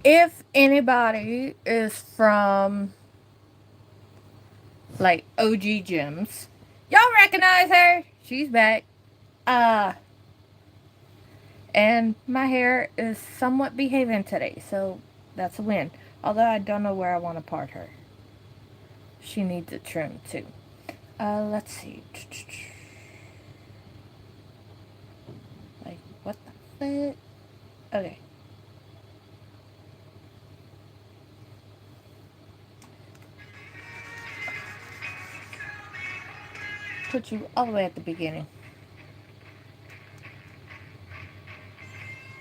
If anybody is from like OG Gems, y'all recognize her. She's back. Uh, and my hair is somewhat behaving today, so that's a win. Although I don't know where I want to part her. She needs a trim too. Let's see. Like, what the fuck? Okay. Put you all the way at the beginning.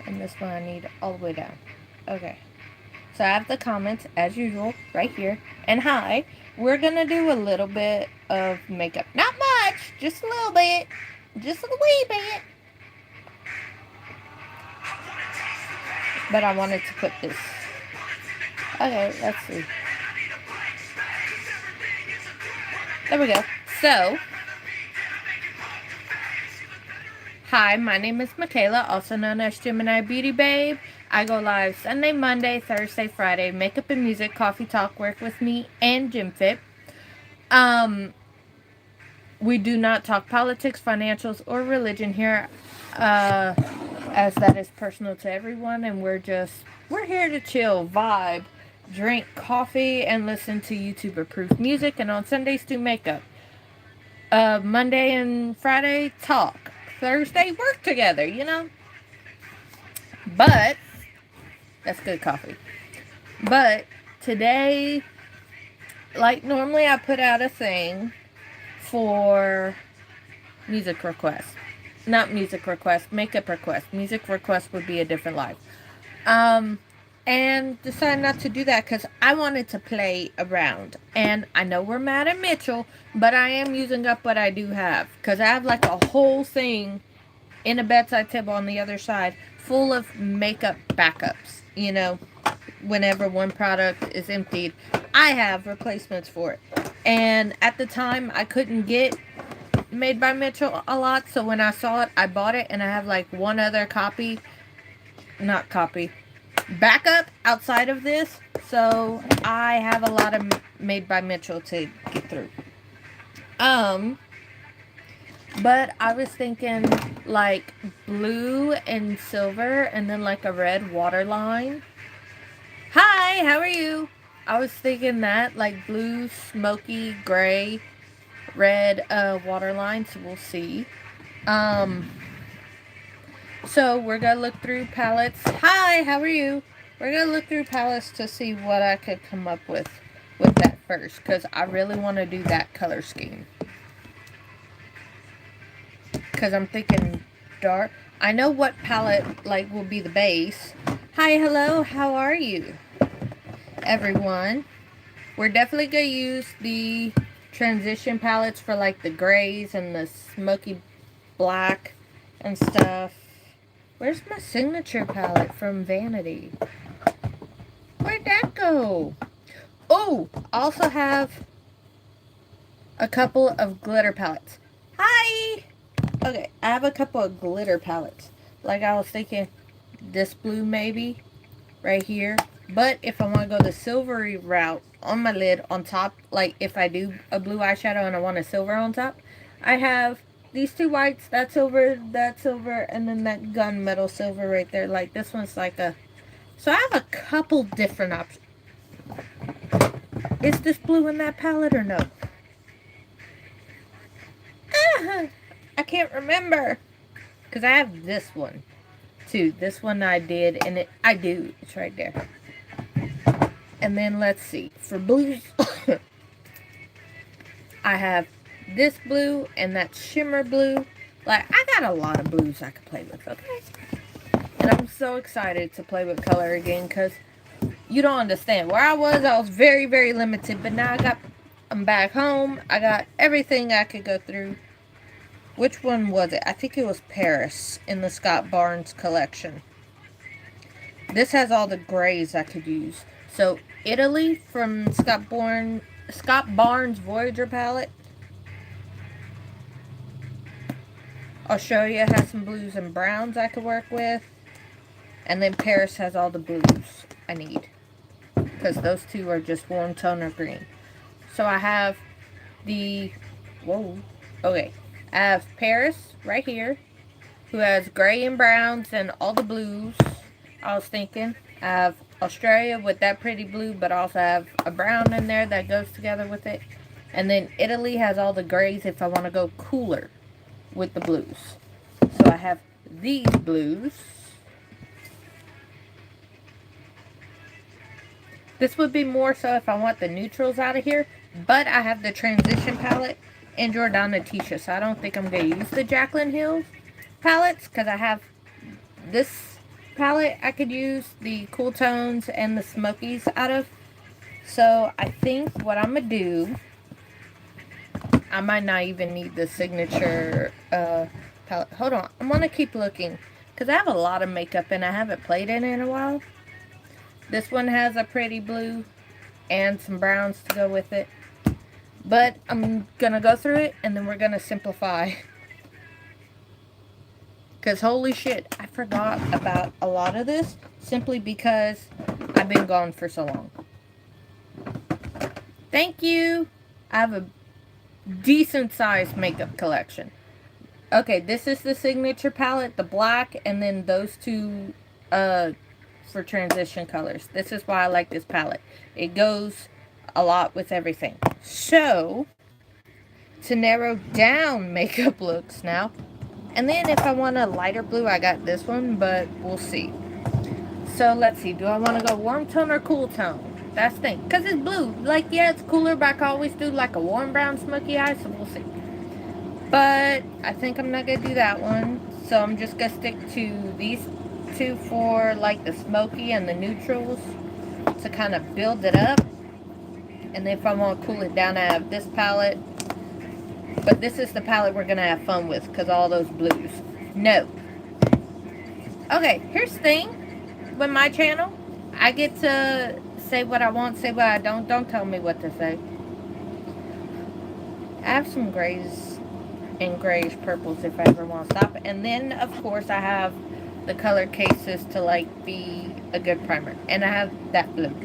And this one I need all the way down. Okay. So I have the comments as usual right here. And hi, we're gonna do a little bit of makeup. Not much, just a little bit. Just a wee bit. But I wanted to put this. Okay, let's see. There we go. So, hi, my name is Michaela, also known as Gemini Beauty Babe. I go live Sunday, Monday, Thursday, Friday. Makeup and music, coffee talk, work with me, and gym fit. Um, we do not talk politics, financials, or religion here, as that is personal to everyone, and we're here to chill, vibe, drink coffee, and listen to YouTube approved music, and on Sundays do makeup. Monday and Friday talk. Thursday work together, you know. But that's good coffee. But today, like normally, I put out a thing for music requests. Not music requests, makeup requests. Music requests would be a different life. Um, and decided not to do that because I wanted to play around. And I know we're mad at Mitchell, but I am using up what I do have because I have like a whole thing in a bedside table on the other side full of makeup backups. You know, whenever one product is emptied, I have replacements for it. And at the time, I couldn't get Made by Mitchell a lot, so when I saw it, I bought it, and I have like one other copy, not copy, backup outside of this, so I have a lot of Made by Mitchell to get through. Um, but I was thinking like blue and silver, and then like a red waterline. Hi, how are you? I was thinking that like blue, smoky, gray, red waterline, so we'll see. Um, So we're gonna look through palettes. Hi, how are you? We're gonna look through palettes to see what I could come up with that first, because I really want to do that color scheme. Because I'm thinking dark. I know what palette like will be the base. Hi, hello, how are you, everyone? We're definitely gonna use the transition palettes for like the grays and the smoky black and stuff. Where's my signature palette from Vanity? Where'd that go? Oh, also have a couple of glitter palettes. Hi! Okay, I have a couple of glitter palettes. Like I was thinking this blue maybe, right here. But if I want to go the silvery route on my lid on top, like if I do a blue eyeshadow and I want a silver on top, I have these two whites, that silver, and then that gunmetal silver right there. Like this one's like a... So I have a couple different options. Is this blue in that palette or no? I can't remember. Because I have this one too. This one I did, and I do. It's right there. And then let's see. For blues, I have this blue and that shimmer blue. Like, I got a lot of blues I could play with, okay? And I'm so excited to play with color again because you don't understand. Where I was very, very limited. But now I'm back home. I got everything I could go through. Which one was it? I think it was Paris in the Scott Barnes collection. This has all the grays I could use. So, Italy from Scott Barnes Voyager palette. Australia has some blues and browns I could work with. And then Paris has all the blues. I need. Because those two are just warm tone or green. So I have the, whoa, okay. I have Paris right here, who has gray and browns and all the blues. I was thinking. I have Australia with that pretty blue, but also have a brown in there that goes together with it. And then Italy has all the grays if I want to go cooler with the blues. So I have these blues. This would be more so if I want the neutrals out of here. But I have the transition palette in Jordana Tisha. So I don't think I'm going to use the Jaclyn Hill palettes. Because I have this palette I could use the cool tones and the smokies out of. So I think what I'm going to do, I might not even need the signature palette. Hold on. I'm going to keep looking. Because I have a lot of makeup and I haven't played in a while. This one has a pretty blue and some browns to go with it. But I'm going to go through it and then we're going to simplify. Because holy shit, I forgot about a lot of this simply because I've been gone for so long. Thank you. I have a decent sized makeup collection. Okay, this is the signature palette, the black, and then those two for transition colors. This is why I like this palette. It goes a lot with everything. So, to narrow down makeup looks now. And then if I want a lighter blue, I got this one, but we'll see. So, let's see. Do I want to go warm tone or cool tone? That's the thing. Because it's blue. Like, yeah, it's cooler, but I can always do like a warm brown smoky eye, so we'll see. But I think I'm not going to do that one. So, I'm just going to stick to these two for like the smoky and the neutrals to kind of build it up. And if I want to cool it down, I have this palette. But this is the palette we're going to have fun with because all those blues. No. Okay, here's the thing. With my channel, I get to say what I want, say what I don't. Don't tell me what to say. I have some grays and grayish purples if I ever want to stop. And then, of course, I have the color cases to, like, be a good primer. And I have that blue.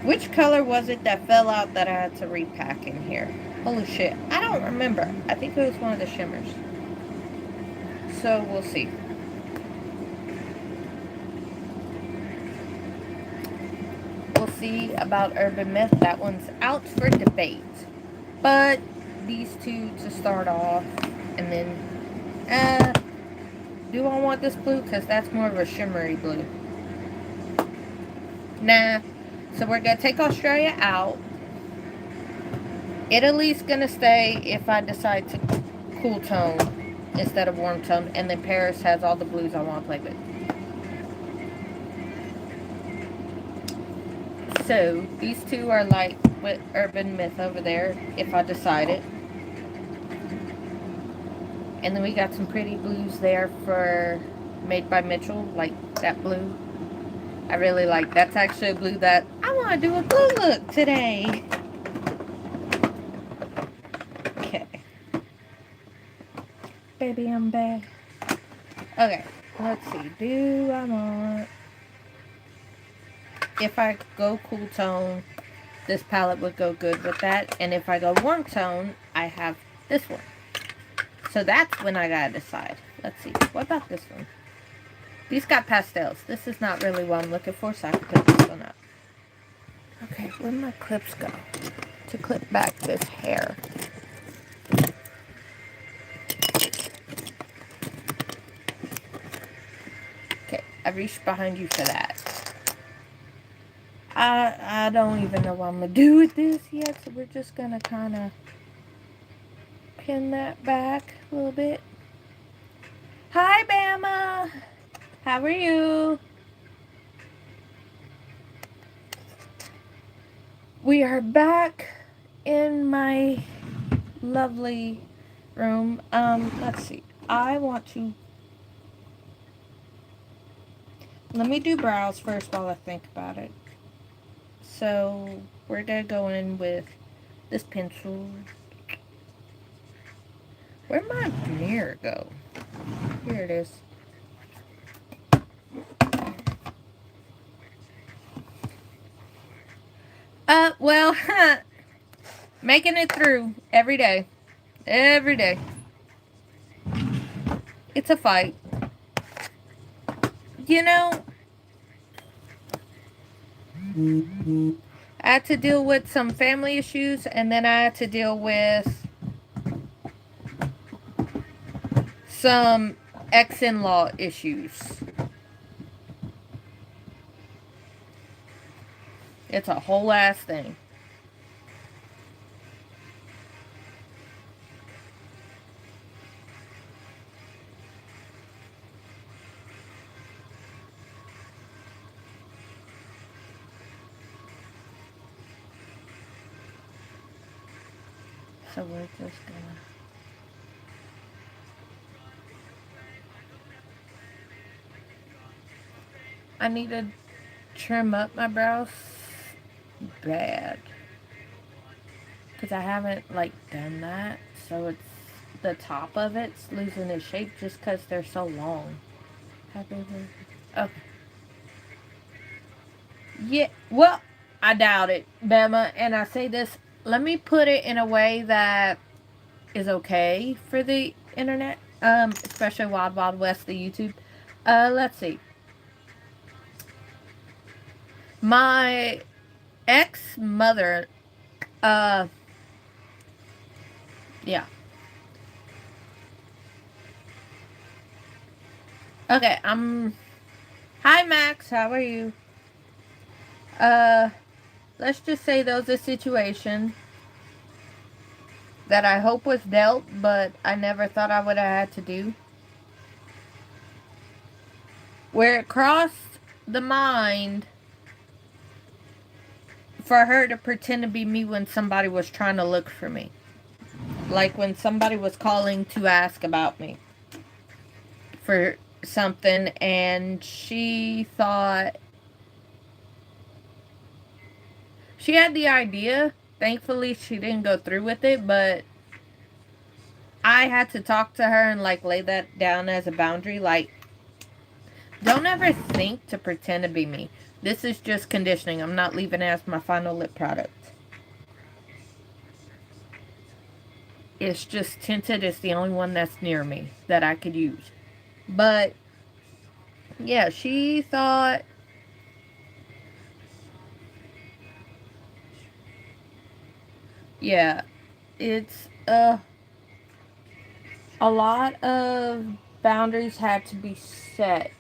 Which color was it that fell out that I had to repack in here? Holy shit. I don't remember. I think it was one of the shimmers. So, we'll see. We'll see about Urban Myth. That one's out for debate. But these two to start off. And then, do I want this blue? Because that's more of a shimmery blue. Nah. So we're going to take Australia out. Italy's going to stay if I decide to cool tone instead of warm tone. And then Paris has all the blues I want to play with. So these two are like with Urban Myth over there if I decide it. And then we got some pretty blues there for Made by Mitchell, like that blue. I really like. That's actually a blue that I want to do a blue look today. Okay. Baby, I'm back. Okay, let's see. Do I want... If I go cool tone, this palette would go good with that. And if I go warm tone, I have this one. So that's when I gotta decide. Let's see. What about this one? These got pastels. This is not really what I'm looking for, so I can put this one up. Okay, where'd my clips go? To clip back this hair. Okay, I reached behind you for that. I don't even know what I'm gonna do with this yet, so we're just gonna kind of pin that back a little bit. Hi, Bama! How are you? We are back in my lovely room. Let's see. I want to... Let me do brows first while I think about it. So, we're gonna go in with this pencil. Where'd my mirror go? Here it is. Well, making it through every day. Every day. It's a fight. You know, I had to deal with some family issues, and then I had to deal with some ex-in-law issues. It's a whole ass thing. So we're just gonna... I need to trim up my brows bad. Because I haven't, like, done that. So it's... The top of it's losing its shape just because they're so long. Okay. Yeah, well, I doubt it, Bama. And I say this, let me put it in a way that is okay for the internet, especially Wild Wild West, the YouTube. Let's see. My ex-mother, yeah. Okay, hi Max, how are you? Uh, let's just say there was a situation that I hope was dealt, but I never thought I would have had to do. Where it crossed the mind for her to pretend to be me when somebody was trying to look for me. Like when somebody was calling to ask about me for something, and she thought she had the idea. Thankfully, she didn't go through with it, but I had to talk to her and like lay that down as a boundary. Like, don't ever think to pretend to be me. This is just conditioning. I'm not leaving it as my final lip product. It's just tinted. It's the only one that's near me that I could use. But, yeah, she thought... Yeah, it's, a lot of boundaries had to be set.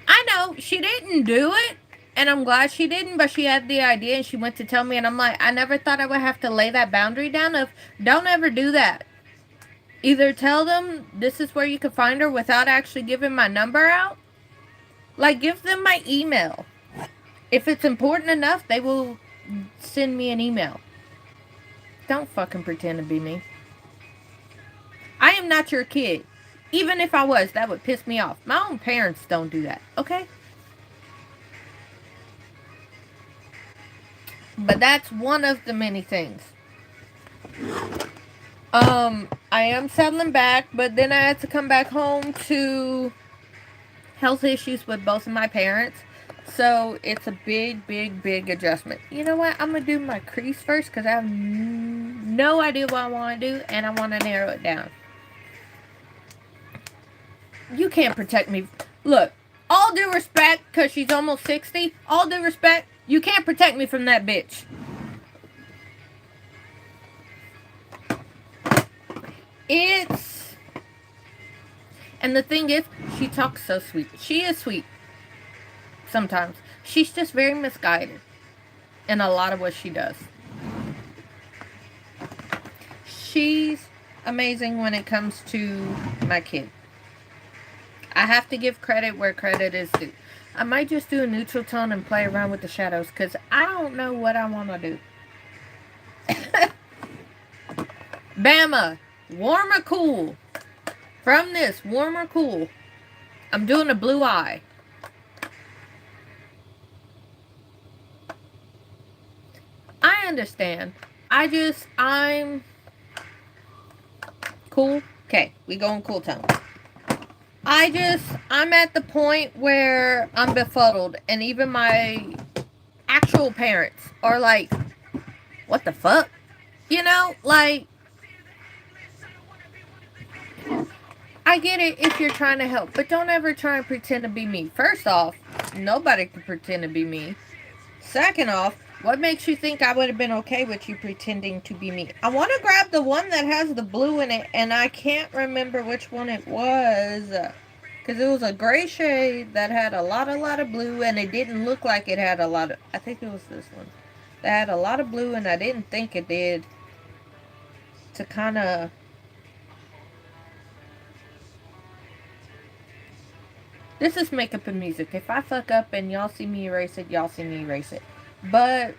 I know, she didn't do it, and I'm glad she didn't, but she had the idea and she went to tell me, and I'm like, I never thought I would have to lay that boundary down of, don't ever do that. Either tell them this is where you can find her without actually giving my number out. Like, give them my email. If it's important enough, they will send me an email. Don't fucking pretend to be me. I am not your kid. Even if I was, that would piss me off. My own parents don't do that, okay? But that's one of the many things. I am settling back, but then I had to come back home to health issues with both of my parents. So it's a big, big, big adjustment. You know what? I'm going to do my crease first because I have no idea what I want to do, and I want to narrow it down. You can't protect me. Look, all due respect, because she's almost 60, all due respect, you can't protect me from that bitch. It's... And the thing is, she talks so sweet. She is sweet. Sometimes. She's just very misguided in a lot of what she does. She's amazing when it comes to my kid. I have to give credit where credit is due. I might just do a neutral tone and play around with the shadows because I don't know what I want to do. Bama, warm or cool? From this, warm or cool? I'm doing a blue eye. I understand. I'm cool. Okay, we going cool tone. I'm at the point where I'm befuddled, and even my actual parents are like, what the fuck? You know, like, I get it if you're trying to help, but don't ever try and pretend to be me. First off, nobody can pretend to be me. Second off, what makes you think I would have been okay with you pretending to be me? I want to grab the one that has the blue in it, and I can't remember which one it was. Because it was a gray shade that had a lot of blue, and it didn't look like it had a lot of... I think it was this one. That had a lot of blue, and I didn't think it did. To kind of... This is makeup and music. If I fuck up and y'all see me erase it, y'all see me erase it. But...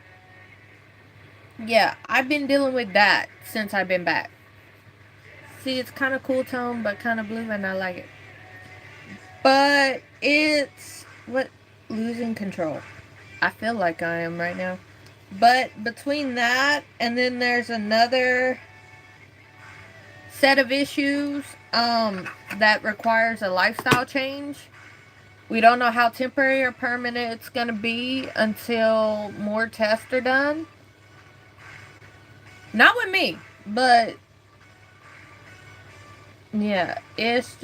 yeah, I've been dealing with that since I've been back. See, it's kind of cool tone, but kind of blue, and I like it. But it's losing control. I feel like I am right now. But between that and then there's another set of issues that requires a lifestyle change. We don't know how temporary or permanent it's going to be until more tests are done. Not with me, but yeah, it's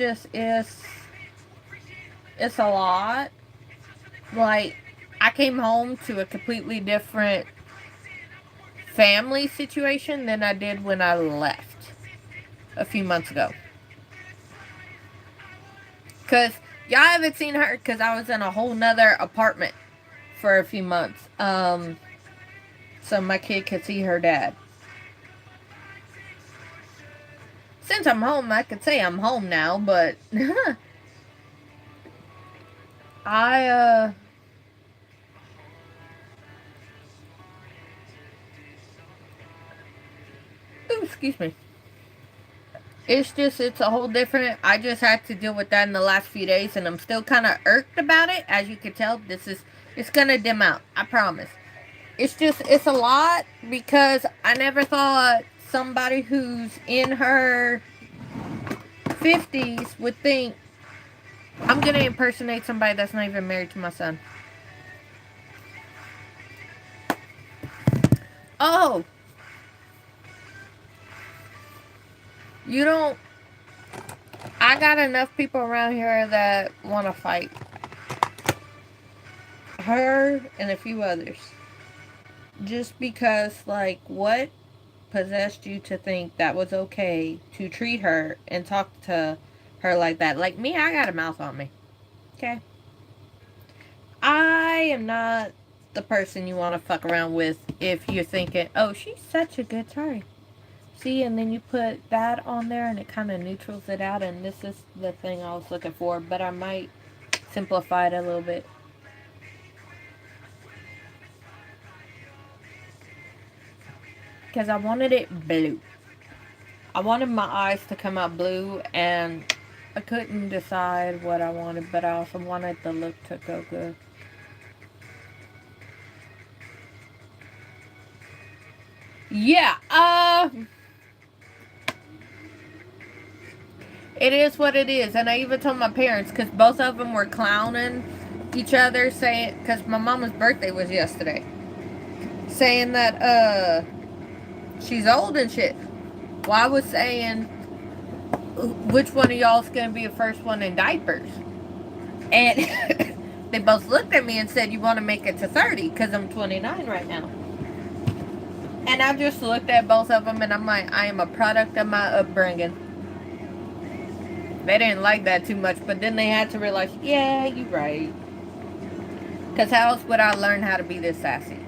a lot. Like, I came home to a completely different family situation than I did when I left a few months ago. Because y'all haven't seen her because I was in a whole nother apartment for a few months. So my kid could see her dad. Since I'm home, I could say I'm home now, but I ooh, excuse me. It's a whole different... I just had to deal with that in the last few days, and I'm still kind of irked about it. As you can tell, it's going to dim out. I promise. It's a lot because I never thought somebody who's in her 50s would think I'm going to impersonate somebody that's not even married to my son. Oh, you don't... I got enough people around here that want to fight. Her and a few others. Just because, like, what possessed you to think that was okay to treat her and talk to her like that? Like me, I got a mouth on me. Okay? I am not the person you want to fuck around with if you're thinking, oh, she's such a good story. See, and then you put that on there and it kind of neutrals it out, and this is the thing I was looking for, but I might simplify it a little bit. Because I wanted it blue. I wanted my eyes to come out blue, and I couldn't decide what I wanted, but I also wanted the look to go good. Yeah, it is what it is. And I even told my parents, because both of them were clowning each other, saying, because my mama's birthday was yesterday, saying that, she's old and shit. Well, I was saying, which one of y'all's going to be the first one in diapers? And they both looked at me and said, you want to make it to 30, because I'm 29 right now. And I just looked at both of them, and I'm like, I am a product of my upbringing. They didn't like that too much, but then they had to realize, yeah, you're right. Because how else would I learn how to be this sassy?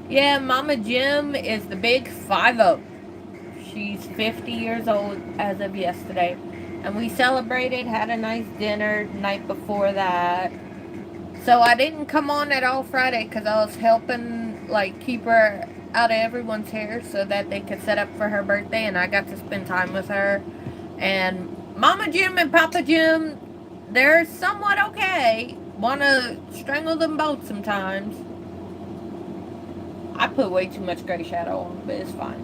Yeah, Mama Jim is the big 5-0. She's 50 years old as of yesterday. And we celebrated, had a nice dinner night before that. So I didn't come on at all Friday because I was helping, like, keep her out of everyone's hair so that they could set up for her birthday, and I got to spend time with her. And Mama Jim and Papa Jim, they're somewhat okay. Want to strangle them both sometimes. I put way too much gray shadow on, but it's fine.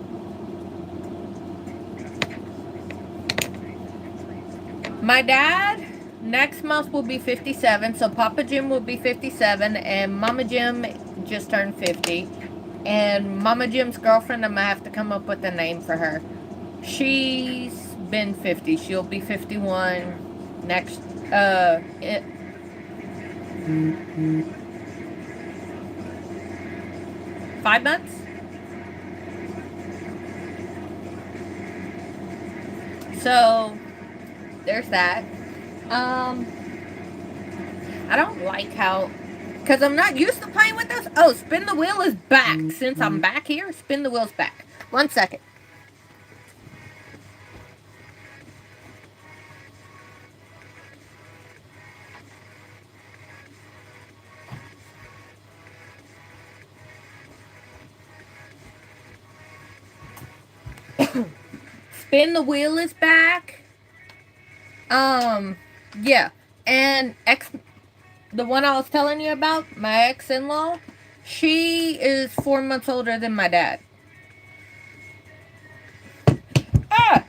My dad next month will be 57. So Papa Jim will be 57, and Mama Jim just turned 50. And Mama Jim's girlfriend, I'm gonna have to come up with a name for her. She's been 50. She'll be 51 next 5 months. So there's that. Um, I don't like how, because I'm not used to playing with this. Oh, spin the wheel is back. Since I'm back here, spin the wheel's back. 1 second. Spin the wheel is back. Yeah. And the one I was telling you about, my ex-in-law, she is 4 months older than my dad. Ah!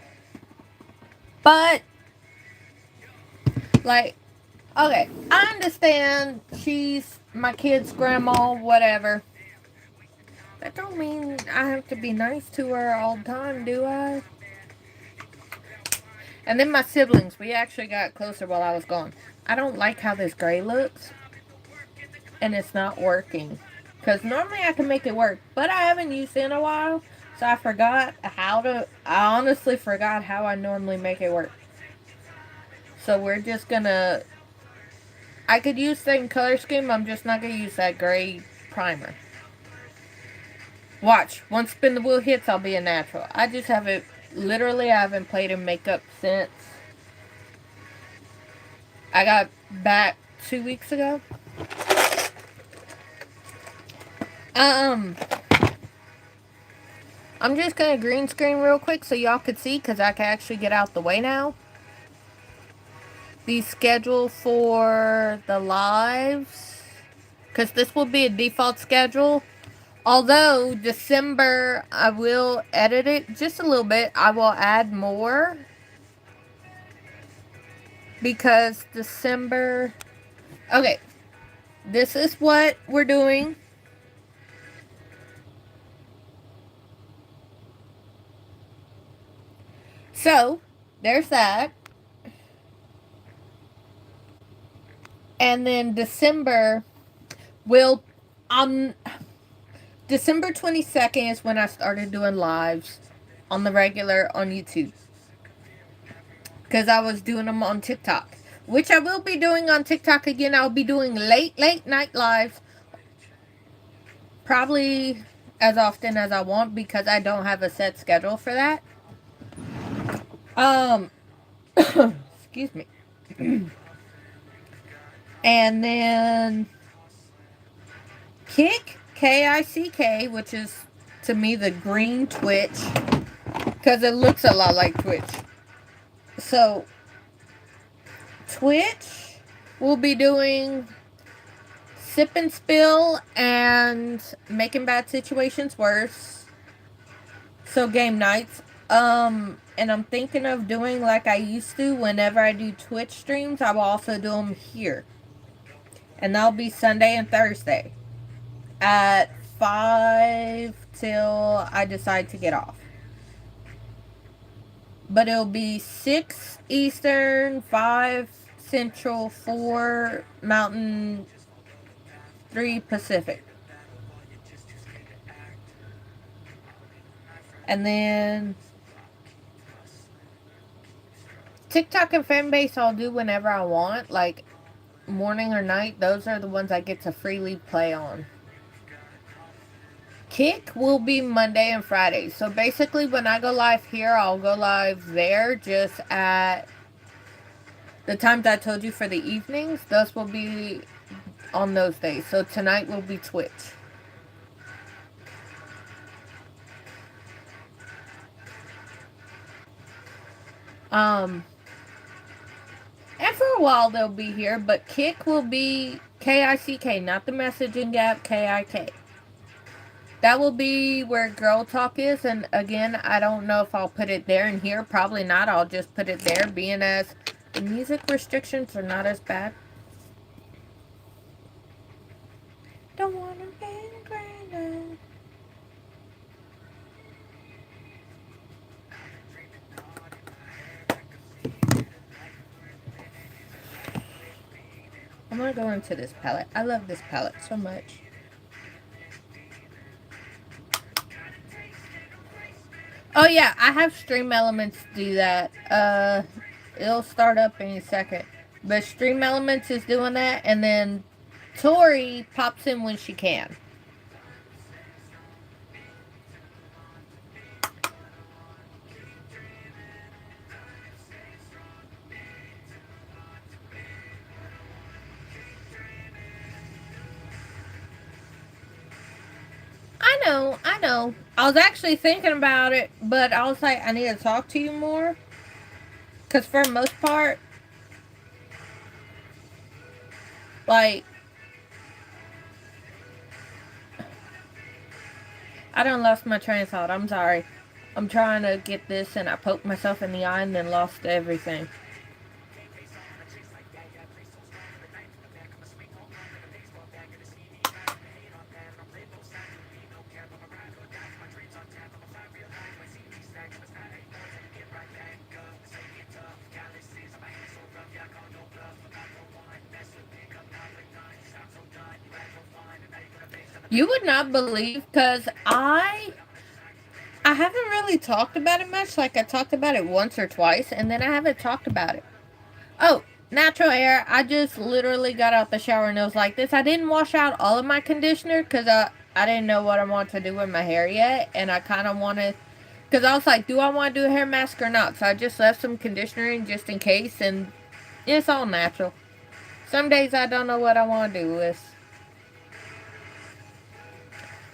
But, like, okay, I understand she's my kid's grandma, whatever. That don't mean I have to be nice to her all the time, do I? And then my siblings, we actually got closer while I was gone. I don't like how this gray looks, and it's not working. Because normally I can make it work, but I haven't used it in a while, so I forgot how to. I honestly forgot how I normally make it work. So we're just gonna. I could use the same color scheme, I'm just not gonna use that gray primer. Watch, once spin the wheel hits, I'll be a natural. I just haven't. Literally, I haven't played in makeup since I got back 2 weeks ago. Um, I'm just gonna green screen real quick so y'all could see, because I can actually get out the way now. The schedule for the lives, because this will be a default schedule. Although December, I will edit it just a little bit. I will add more, because December. Okay, this is what we're doing. So, there's that. And then December will. December 22nd is when I started doing lives on the regular on YouTube. Because I was doing them on TikTok. Which I will be doing on TikTok again. I'll be doing late night lives. Probably as often as I want, because I don't have a set schedule for that. Excuse me. And then Kick, Kick, which is to me the green Twitch, because it looks a lot like Twitch. So Twitch will be doing Sip and Spill and Making Bad Situations Worse. So game nights. And I'm thinking of doing like I used to whenever I do Twitch streams. I will also do them here. And that'll be Sunday and Thursday at 5 till I decide to get off. But it'll be 6 Eastern, 5 Central, 4 Mountain, 3 Pacific. And then TikTok and Fanbase I'll do whenever I want. Like morning or night, those are the ones I get to freely play on. Kick will be Monday and Friday. So basically when I go live here, I'll go live there just at the times I told you for the evenings. Those will be on those days. So tonight will be Twitch. And for a while they'll be here, but Kick will be Kick, not the messaging app, Kik. That will be where Girl Talk is, and again, I don't know if I'll put it there and here. Probably not. I'll just put it there, being as The music restrictions are not as bad. Don't wanna be granted. I'm gonna go into this palette. I love this palette so much. Oh yeah, I have Stream Elements do that. It'll start up any second. But Stream Elements is doing that, and then Tori pops in when she can. I know. I was actually thinking about it, but I was like, I need to talk to you more. Because for the most part, like, I done lost my train of thought. I'm sorry. I'm trying to get this, and I poked myself in the eye and then lost everything. You would not believe, because I haven't really talked about it much. Like, I talked about it once or twice, and then I haven't talked about it. Oh, natural hair. I just literally got out the shower and it was like this. I didn't wash out all of my conditioner because I didn't know what I want to do with my hair yet. And I kind of wanted, because I was like, do I want to do a hair mask or not? So I just left some conditioner in just in case. And it's all natural. Some days I don't know what I want to do with.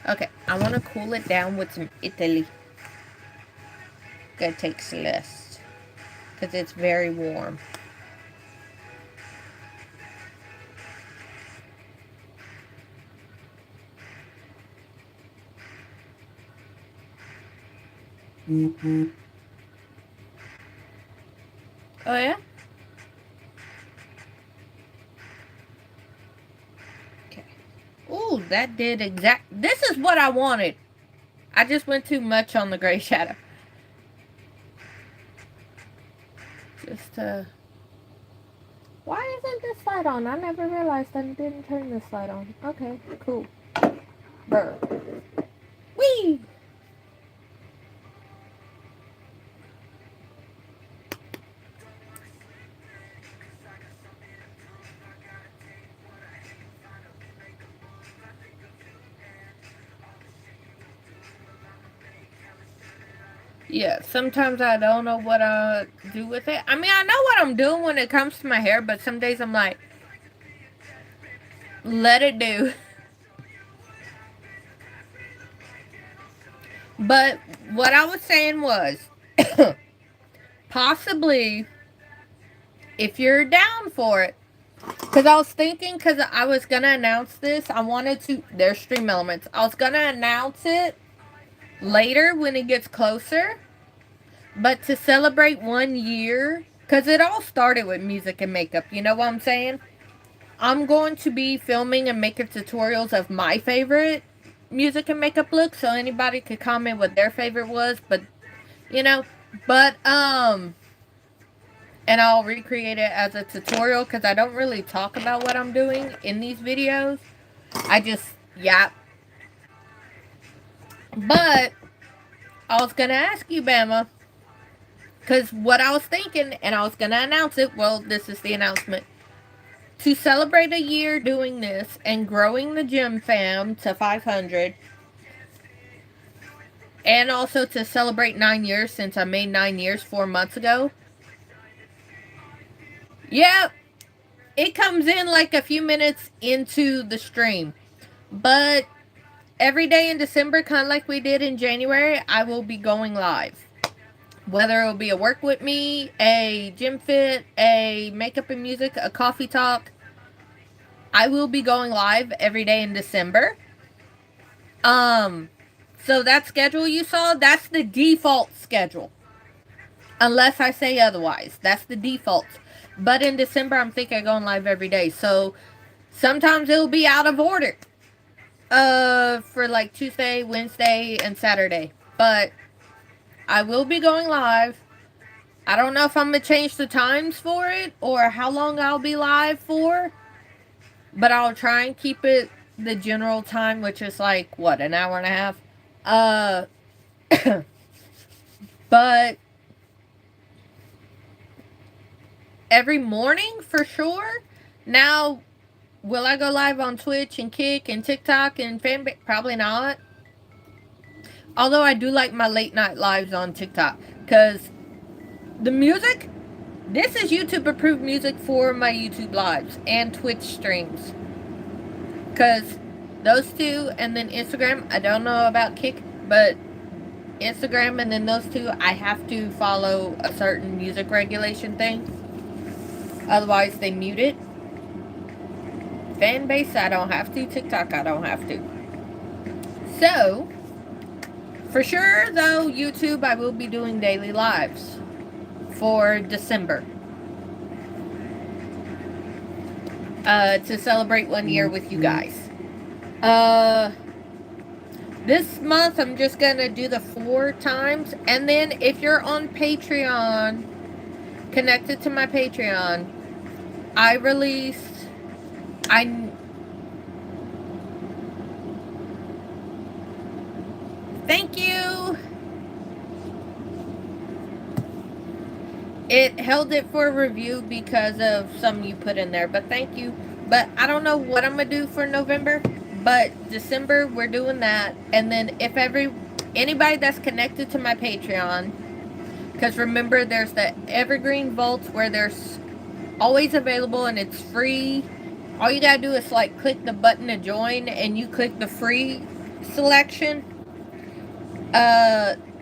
Okay, I want to cool it down with some Italy. Gonna take Celeste because it's very warm. Mm-hmm. Oh yeah? Okay. Ooh, that did exact. This is what I wanted. I just went too much on the gray shadow. Just why isn't this light on? I never realized I didn't turn this light on. Okay, cool. Brr. Whee! Yeah, sometimes I don't know what I do with it. I mean, I know what I'm doing when it comes to my hair, but some days I'm like, let it do. But what I was saying was, possibly, if you're down for it, because I was thinking, because I was going to announce this, I wanted to, there's Stream Elements. I was going to announce it later when it gets closer. But to celebrate 1 year, because it all started with music and makeup, you know what I'm saying? I'm going to be filming and making tutorials of my favorite music and makeup looks, so anybody could comment what their favorite was, but, you know, but, and I'll recreate it as a tutorial, because I don't really talk about what I'm doing in these videos. I just yap. But I was going to ask you, Bama, because what I was thinking, and I was going to announce it, well, this is the announcement. To celebrate a year doing this and growing the gym fam to 500, and also to celebrate 9 years since I made 9 years 4 months ago. Yeah, it comes in like a few minutes into the stream. But every day in December, kind of like we did in January, I will be going live. Whether it will be a work with me, a gym fit, a makeup and music, a coffee talk, I will be going live every day in December. So that schedule you saw, that's the default schedule. Unless I say otherwise. That's the default. But in December, I'm thinking of going live every day. So sometimes it'll be out of order. For like Tuesday, Wednesday, and Saturday. But I will be going live. I don't know if I'm going to change the times for it or how long I'll be live for. But I'll try and keep it the general time, which is like, what, an hour and a half? But every morning for sure. Now, will I go live on Twitch and Kick and TikTok and Fanbase? Probably not. Although I do like my late night lives on TikTok. Because the music, this is YouTube approved music for my YouTube lives and Twitch streams. Because those two and then Instagram, I don't know about Kick, but Instagram and then those two, I have to follow a certain music regulation thing. Otherwise, they mute it. Fanbase, I don't have to. TikTok, I don't have to. So, for sure, though, YouTube, I will be doing daily lives for December. To celebrate 1 year with you guys. This month, I'm just going to do the 4 times. And then, if you're on Patreon, connected to my Patreon, I released... Thank you! It held it for review because of some you put in there, but thank you. But I don't know what I'm going to do for November, but December, we're doing that. And then if anybody that's connected to my Patreon, because remember, there's the Evergreen Vaults where there's always available and it's free. All you got to do is like click the button to join and you click the free selection.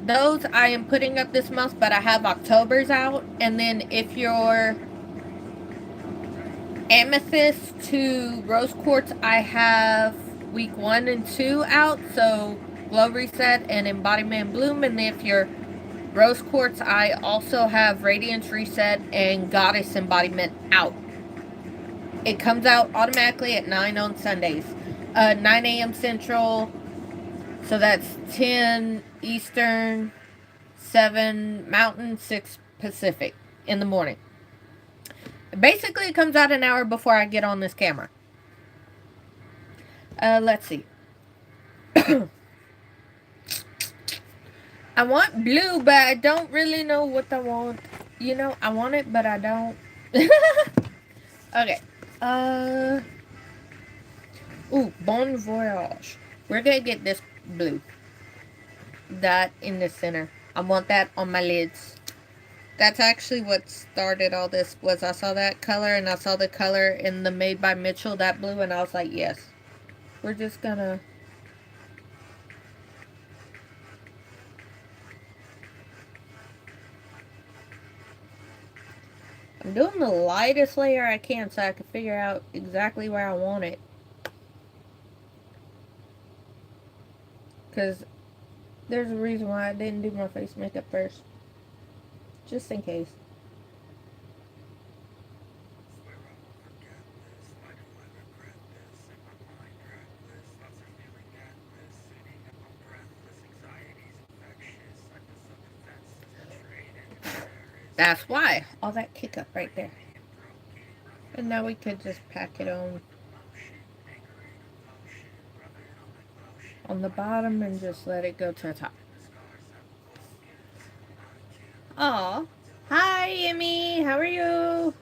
Those I am putting up this month, but I have October's out. And then if you're Amethyst to Rose Quartz, I have week 1 and 2 out. So Glow Reset and Embodiment Bloom. And then if you're Rose Quartz, I also have Radiance Reset and Goddess Embodiment out. It comes out automatically at 9 on Sundays. 9 a.m. Central. So that's 10 Eastern, 7 Mountain, 6 Pacific in the morning. Basically, it comes out an hour before I get on this camera. Let's see. I want blue, but I don't really know what I want. You know, I want it, but I don't. Okay. Ooh, Bon Voyage. We're gonna get this blue. That in the center. I want that on my lids. That's actually what started all this, was I saw that color and I saw the color in the Made by Mitchell, that blue, and I was like, yes. We're just gonna... I'm doing the lightest layer I can so I can figure out exactly where I want it. Because there's a reason why I didn't do my face makeup first. Just in case. That's why. All that kick up right there. And now we could just pack it on the bottom and just let it go to the top. Aw. Hi, Emmy. How are you?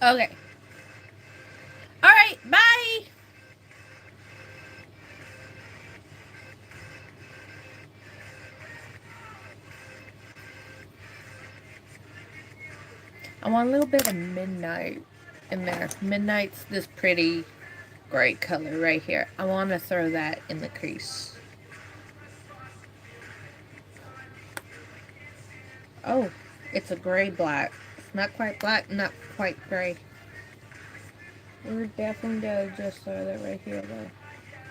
Okay. Alright, bye! I want a little bit of midnight in there. Midnight's this pretty gray color right here. I want to throw that in the crease. Oh, it's a gray black. It's not quite black, not quite gray. We're definitely going to just throw that right here though,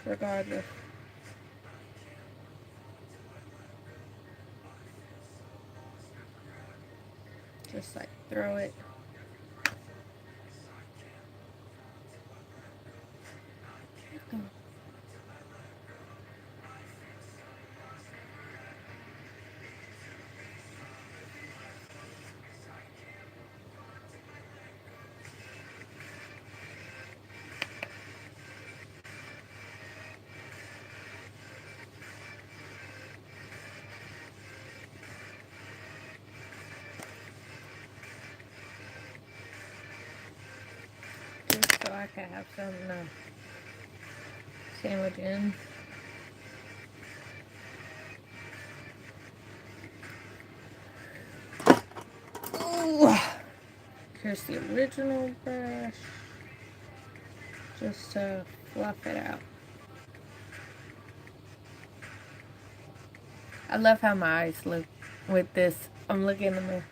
regardless. Just like throw it. Just so I can have some sandwich in. Ooh. Here's the original brush. Just to fluff it out. I love how my eyes look with this. I'm looking in the mirror.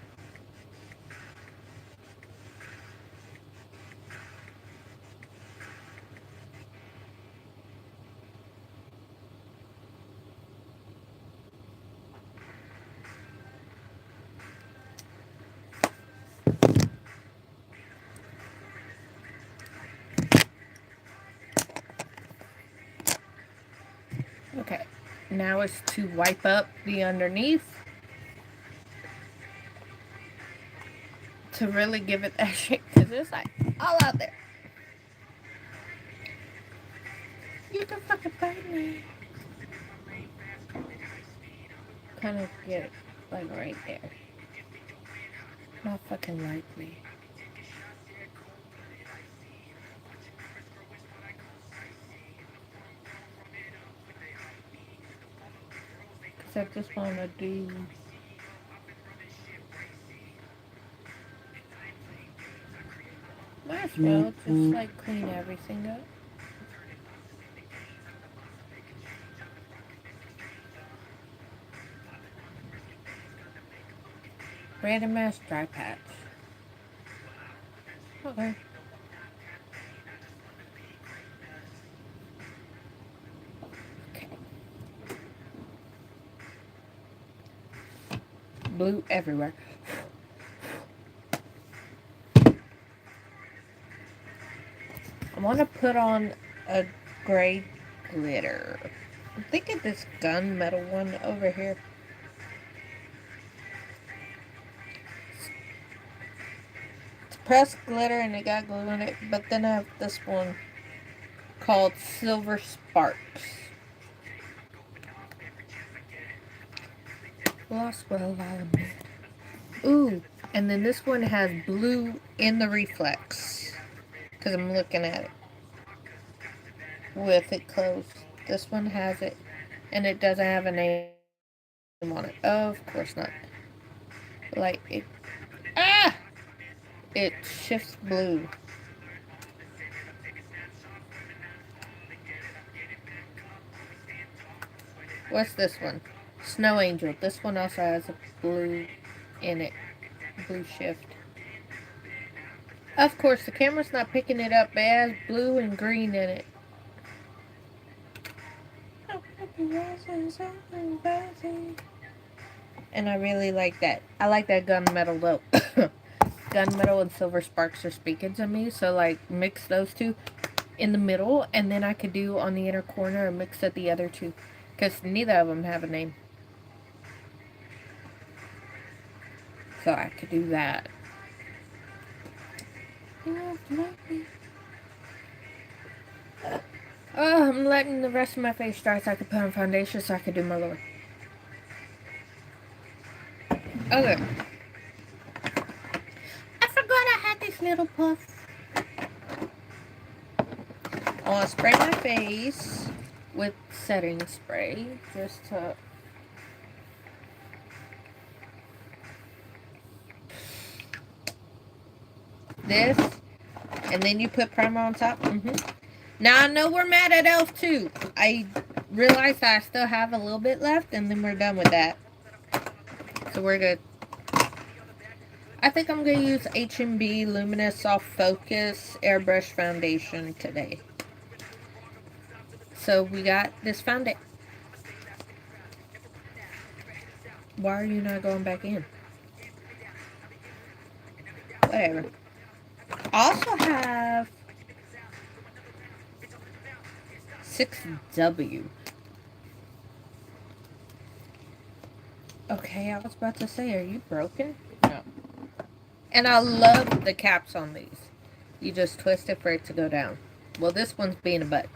Okay, now it's to wipe up the underneath to really give it that shape because it's like all out there. You can fucking bite me. Kind of get it like right there. Not fucking like me. Cause I just want to do. Might as well just like clean everything up. Random ass dry patch. Okay. Okay. Blue everywhere. I want to put on a gray glitter. I'm thinking this gunmetal one over here. It's pressed glitter and it got glue in it, but then I have this one called Silver Sparks. Lostwell Vitamin. Ooh, and then this one has blue in the reflex. Because I'm looking at it with it closed. This one has it, and it doesn't have a name on it. Oh, of course not. Like, it... Ah! It shifts blue. What's this one? Snow Angel. This one also has a blue in it. Blue shift. Of course, the camera's not picking it up, but it has blue and green in it. And I really like that. I like that gunmetal though. Gunmetal and Silver Sparks are speaking to me, so like mix those two in the middle, and then I could do on the inner corner and mix up the other two, because neither of them have a name. So I could do that. Oh, I'm letting the rest of my face dry so I can put on foundation so I can do my lower. Okay. I forgot I had this little puff. I want to spray my face with setting spray just to... this, and then you put primer on top. Now I know we're mad at e.l.f. too. I realized I still have a little bit left, and then we're done with that. So we're good. I think I'm going to use H&B Luminous Soft Focus Airbrush Foundation today. So we got this foundation. Why are you not going back in? Whatever. I also have 6W. Okay, I was about to say, are you broken? No. And I love the caps on these. You just twist it for it to go down. Well, this one's being a butt.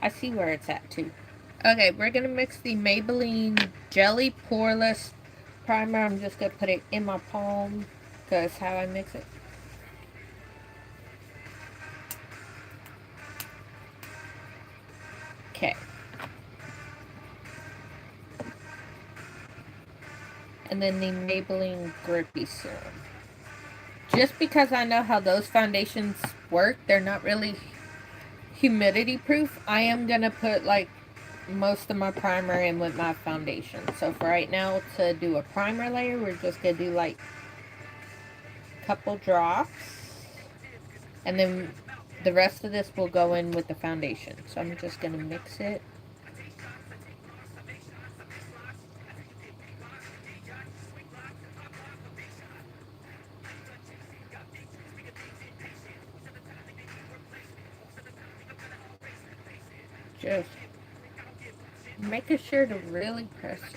I see where it's at, too. Okay, we're going to mix the Maybelline Jelly Poreless Primer. I'm just going to put it in my palm, because how I mix it. Okay. And then the Maybelline Grippy Serum. Just because I know how those foundations work, they're not really humidity proof. I am going to put like most of my primer in with my foundation. So for right now, to do a primer layer, we're just going to do like a couple drops. And then the rest of this will go in with the foundation. So I'm just going to mix it. Just making sure to really press it.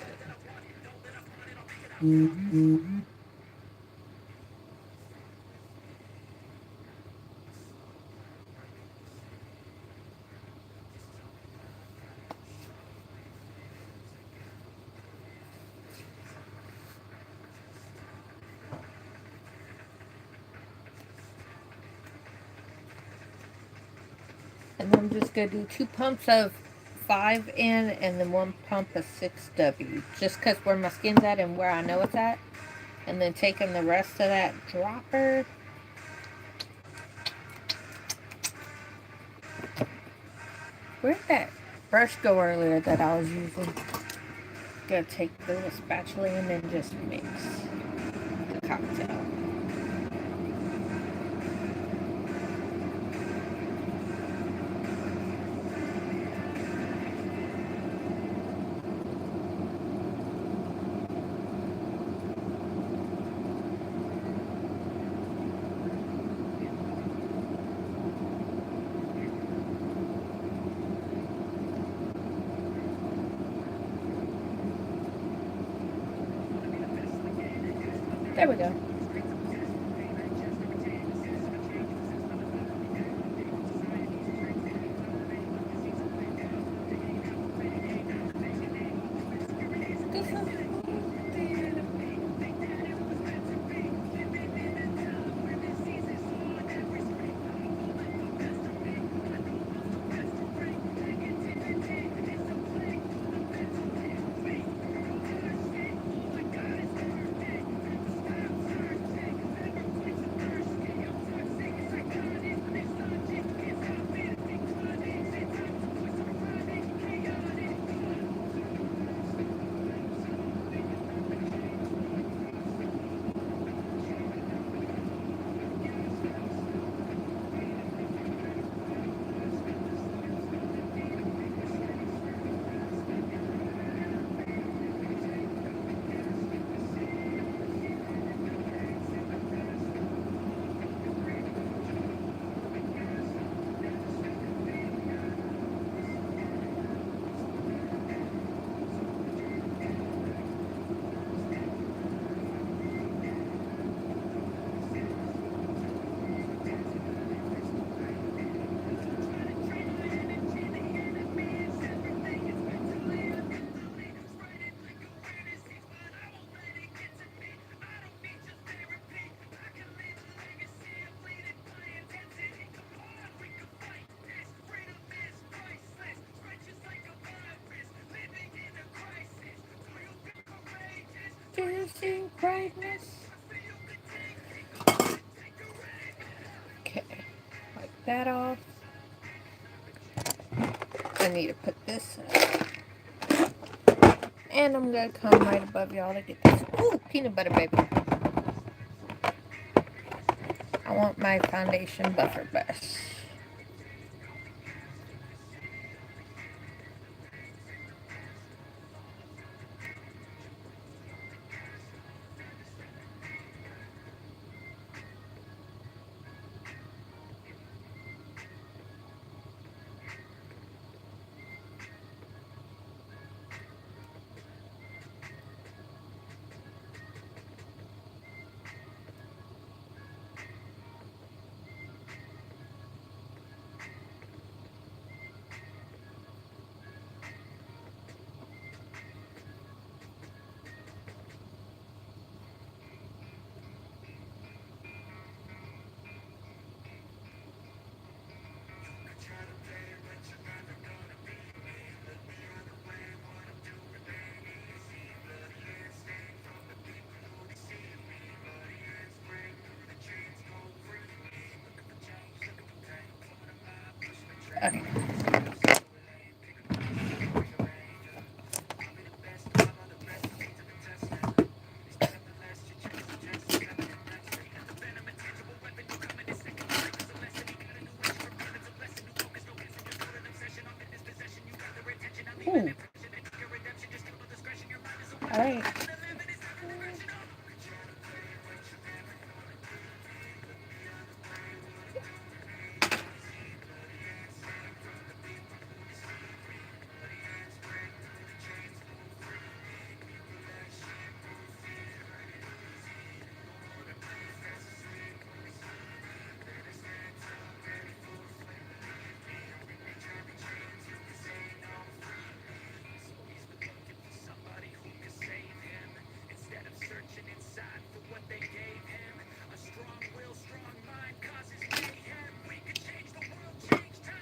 And then I'm just going to do 2 pumps of 5N and then 1 pump of 6W. Just because where my skin's at and where I know it's at. And then taking the rest of that dropper. Where'd that brush go earlier that I was using? Gonna take the little spatula in and just mix the cocktail. There we go. Brightness. that off. I need to put this up. And I'm going to come right above y'all to get this. Ooh, peanut butter, baby. I want my foundation buffer brush. Okay. Ooh. All right.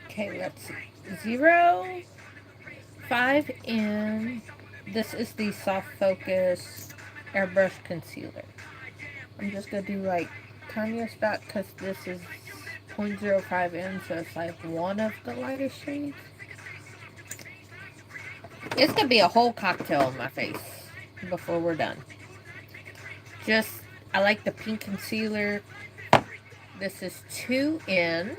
Okay, let's see. 0, 5 in. This is the Soft Focus Airbrush Concealer. I'm just going to do like tiniest dot because this is 0.05 in, so it's like one of the lightest shades. It's going to be a whole cocktail on my face before we're done. Just, I like the pink concealer. This is 2 in.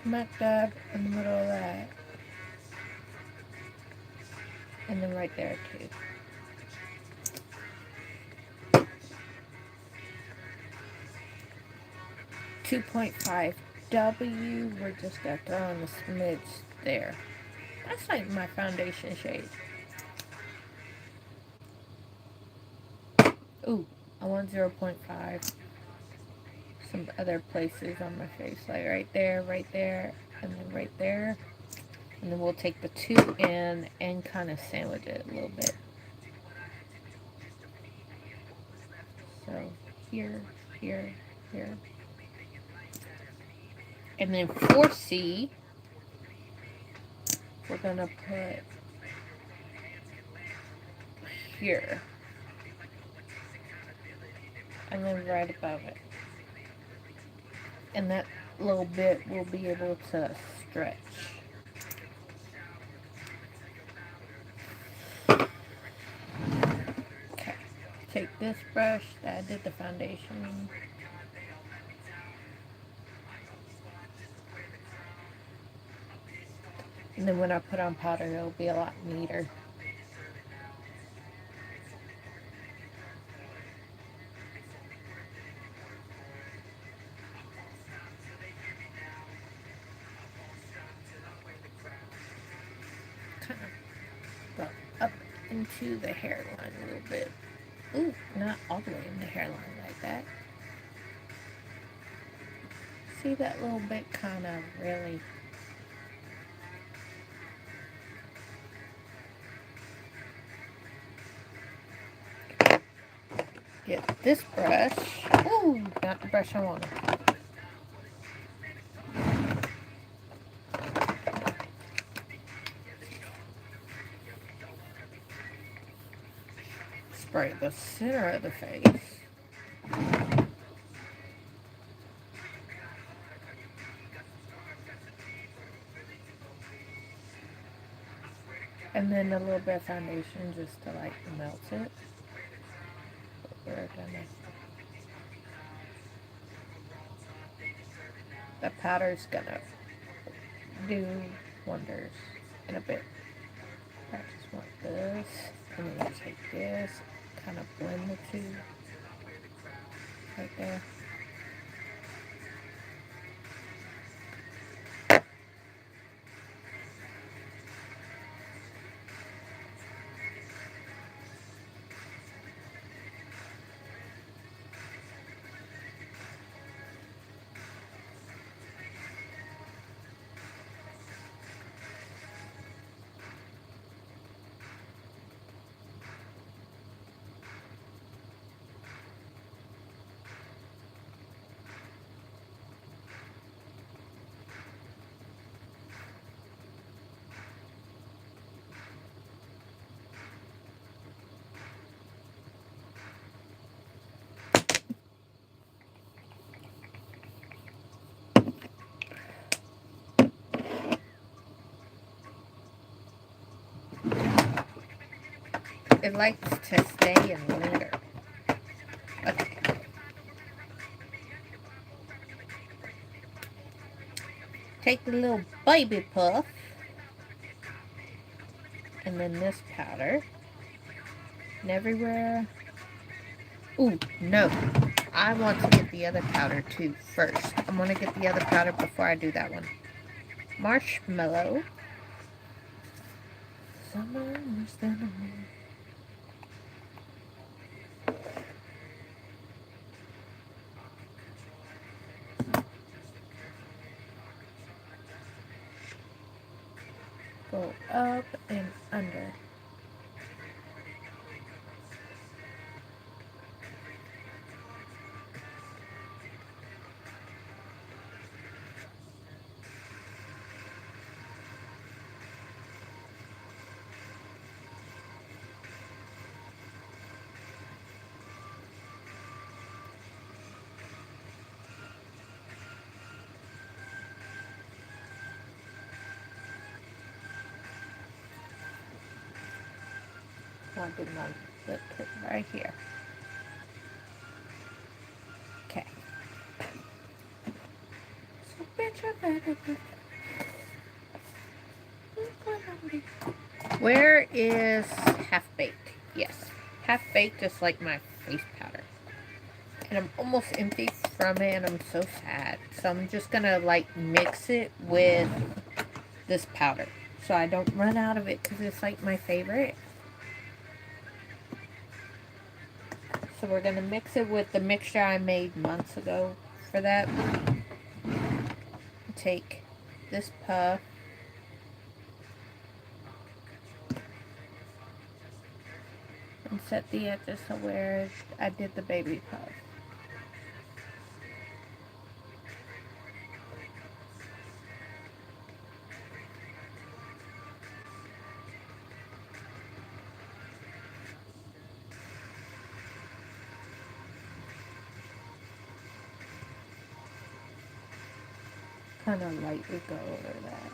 Smack dab in the middle of that. And then right there too. .5 W. We're just gonna throw on a smidge there. That's like my foundation shade. Ooh, I want 0.5. Some other places on my face, like right there, and then right there. And then we'll take the 2 in and kind of sandwich it a little bit. So here, here, here. And then for C, we're gonna put here. And then right above it. And that little bit will be able to stretch. Okay, take this brush that I did the foundation. And then when I put on powder, it'll be a lot neater. Kind of go up into the hairline a little bit. Ooh, not all the way in the hairline like that. See that little bit kind of really. Get this brush. Ooh, not the brush I wanted. Spray the center of the face. And then a little bit of foundation just to like melt it. The powder's gonna do wonders in a bit. I just want this, and then you take this, kind of blend the two right there. It likes to stay and linger. Okay. Take the little baby puff, and then this powder, and everywhere. Ooh, no. I want to get the other powder too first. I'm going to get the other powder before I do that one. Marshmallow. Go up and under. I did not put it right here. Okay. So bitch, I better put. Where is Half Baked? Yes, Half Baked is like my face powder. And I'm almost empty from it, and I'm so sad. So I'm just gonna like mix it with this powder so I don't run out of it, because it's like my favorite. So we're gonna mix it with the mixture I made months ago for that. Take this puff, and set the edges to where I did the baby puff. Kind of lightly go over that.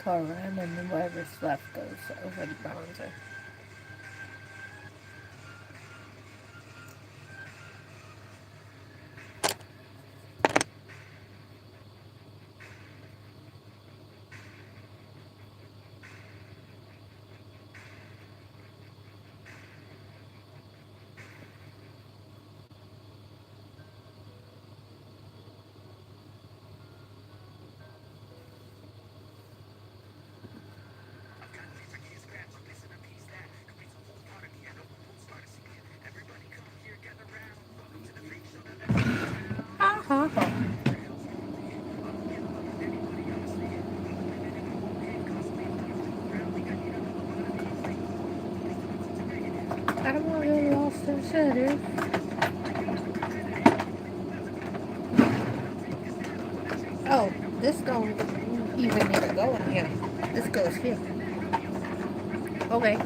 Color around, and then whatever's left goes over the bronzer. I don't want to get lost in city. Oh, this don't even need to go in here. This goes here. Okay.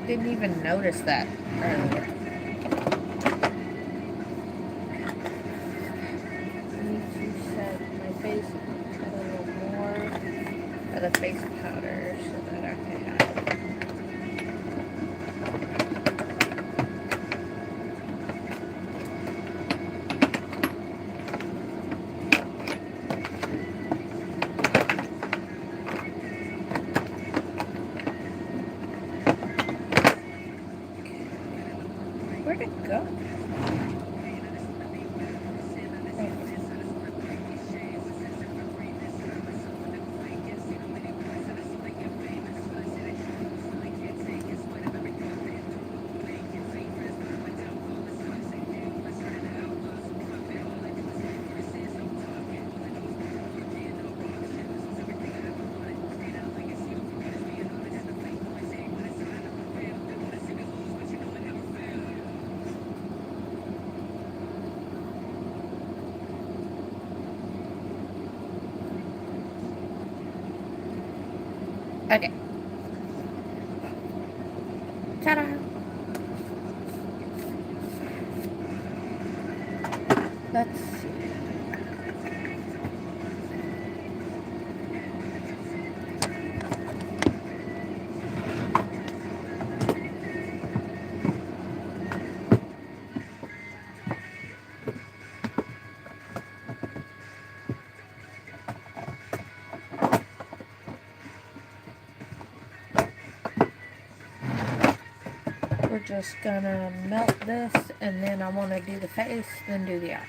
Didn't even notice that earlier. the face powder so that I can have. Where'd it go? Okay. Ta-da! Let's see. We're just gonna melt this, and then I want to do the face, then do the eyes.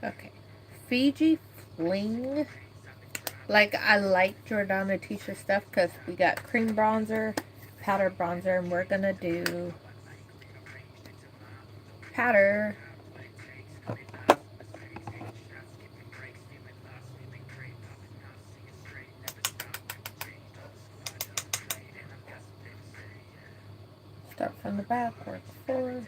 Okay, Fiji Fling. Like, I like Jordana Tisha stuff because we got cream bronzer, powder bronzer, and we're gonna do powder. Start from the back, work forward.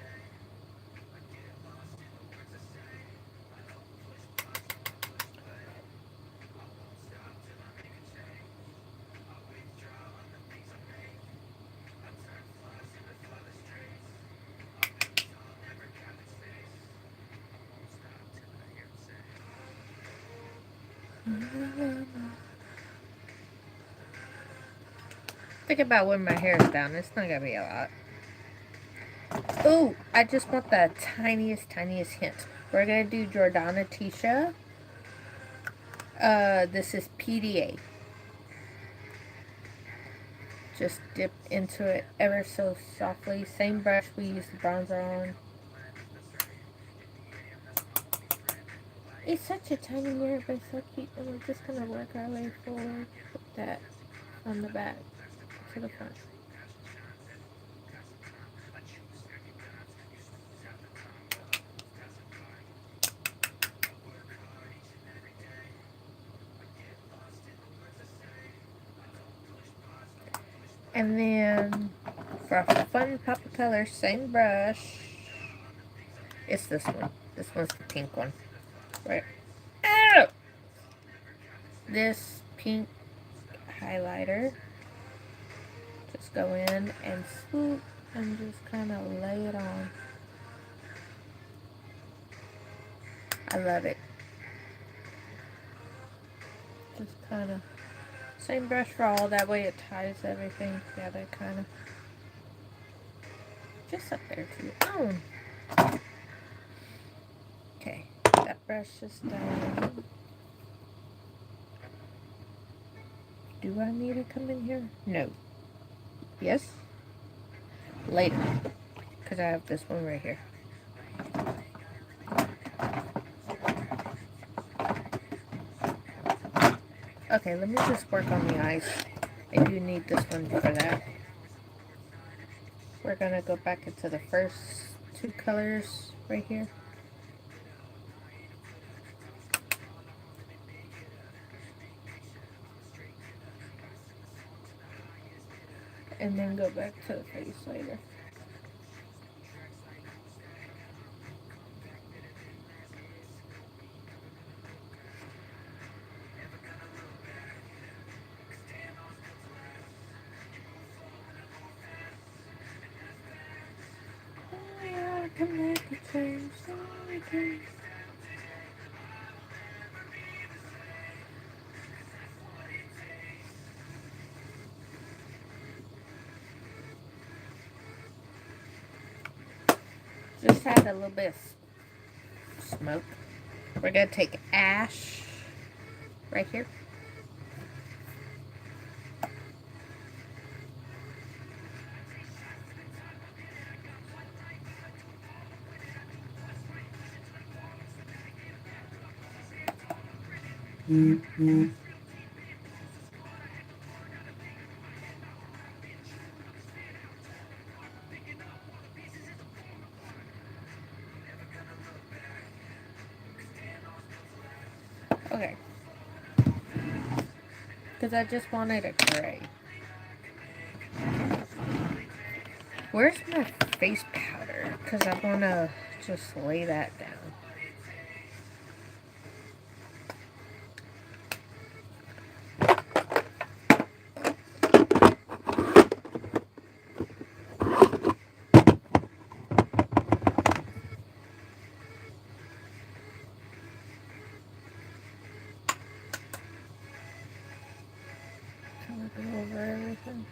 Think about when my hair is down. It's not gonna be a lot. Ooh, I just want the tiniest hint. We're gonna do Jordana Tisha. This is PDA. Just dip into it ever so softly. Same brush we used the bronzer on. It's such a tiny mirror, but so cute. And we're just gonna work our way forward with that on the back to the front. And then for a fun pop of color, same brush. It's this one. This one's the pink one. Right. Oh! This pink highlighter. Just go in and swoop and just kind of lay it on. I love it. Just kind of same brush for all, that way it ties everything together kind of. Just up there to your own. Okay, that brush is done. Do I need to come in here? No. Yes? Later. Because I have this one right here. Okay, let me just work on the eyes. I do need this one for that. We're going to go back into the first two colors right here. And then go back to the face later. Just had a little bit of smoke. We're going to take ash right here. Mm-hmm. Okay. Because I just wanted a gray. Where's my face powder? Because I want to just lay that down. Can I go over everything?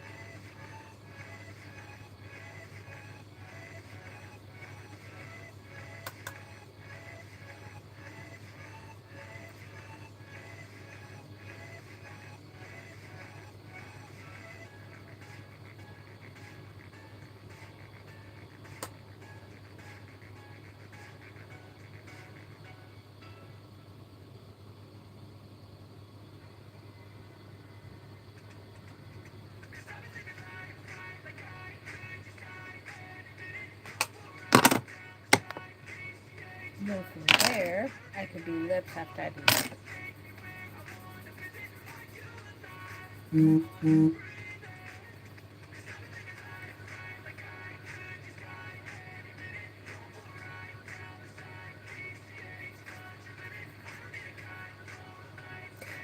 Go from there. I could do lips after I do that. Mm-hmm.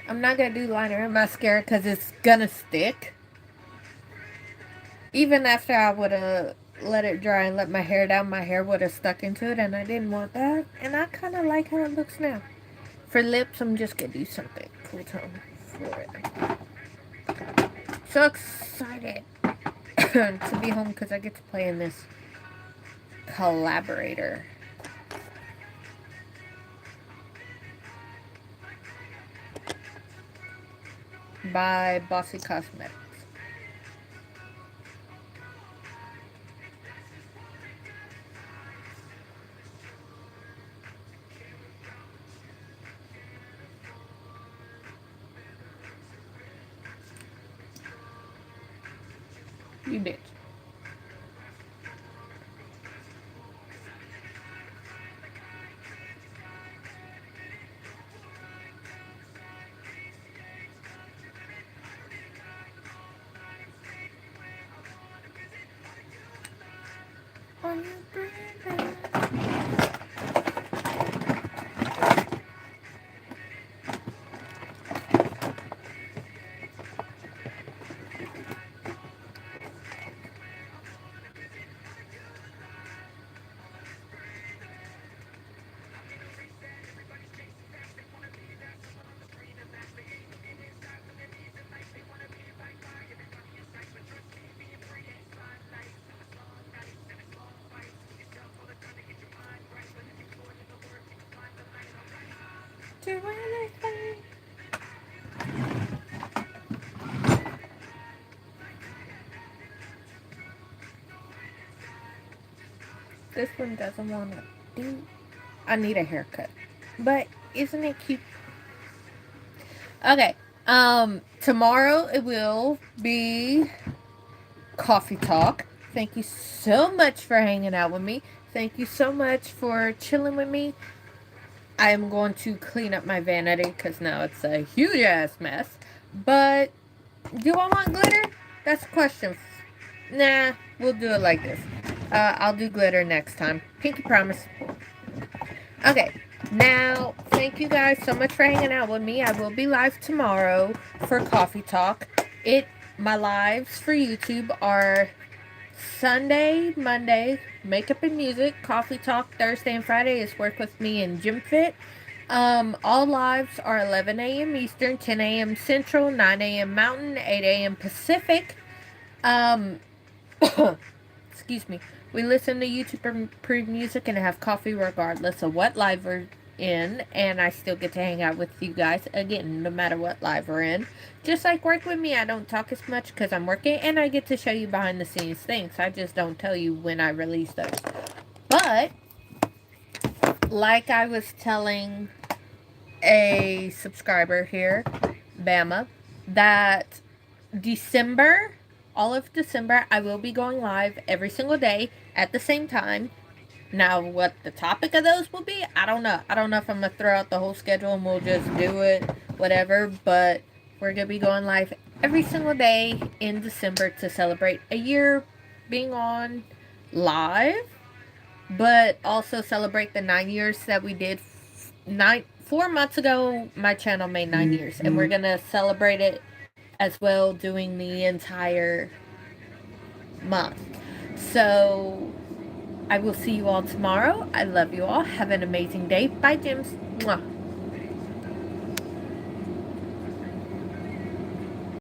I'm not going to do liner and mascara because it's going to stick. Even after I would have let it dry and let my hair down, my hair would have stuck into it, and I didn't want that. And I kind of like how it looks now. For lips, I'm just going to do something cool tone for it. So excited to be home because I get to play in this collaborator. By Bossy Cosmetics. You bitch. Do anything. This one doesn't want to do. I need a haircut. But isn't it cute? Okay. Tomorrow it will be coffee talk. Thank you so much for hanging out with me. Thank you so much for chilling with me. I am going to clean up my vanity because now it's a huge ass mess. But do I want glitter? That's the question. Nah, we'll do it like this. I'll do glitter next time. Pinky promise. Okay, now, thank you guys so much for hanging out with me. I will be live tomorrow for Coffee Talk. My lives for YouTube are Sunday, Monday, makeup and music. Coffee talk Thursday and Friday is work with me and Gym Fit. All lives are 11 a.m. Eastern, 10 a.m. Central, 9 a.m. Mountain, 8 a.m. Pacific. Um, excuse me. We listen to YouTube music and have coffee regardless of what live we're in, and I still get to hang out with you guys again, no matter what live we're in. Just like work with me, I don't talk as much because I'm working, and I get to show you behind the scenes things. I just don't tell you when I release those. But like I was telling a subscriber here, Bama, that December, all of December, I will be going live every single day at the same time. Now, what the topic of those will be, I don't know. I don't know if I'm going to throw out the whole schedule and we'll just do it, whatever, but we're going to be going live every single day in December to celebrate a year being on live, but also celebrate the 9 years that we did. 4 months ago, my channel made 9 years, and we're going to celebrate it as well, doing the entire month. So I will see you all tomorrow. I love you all. Have an amazing day. Bye, Jims. Mwah.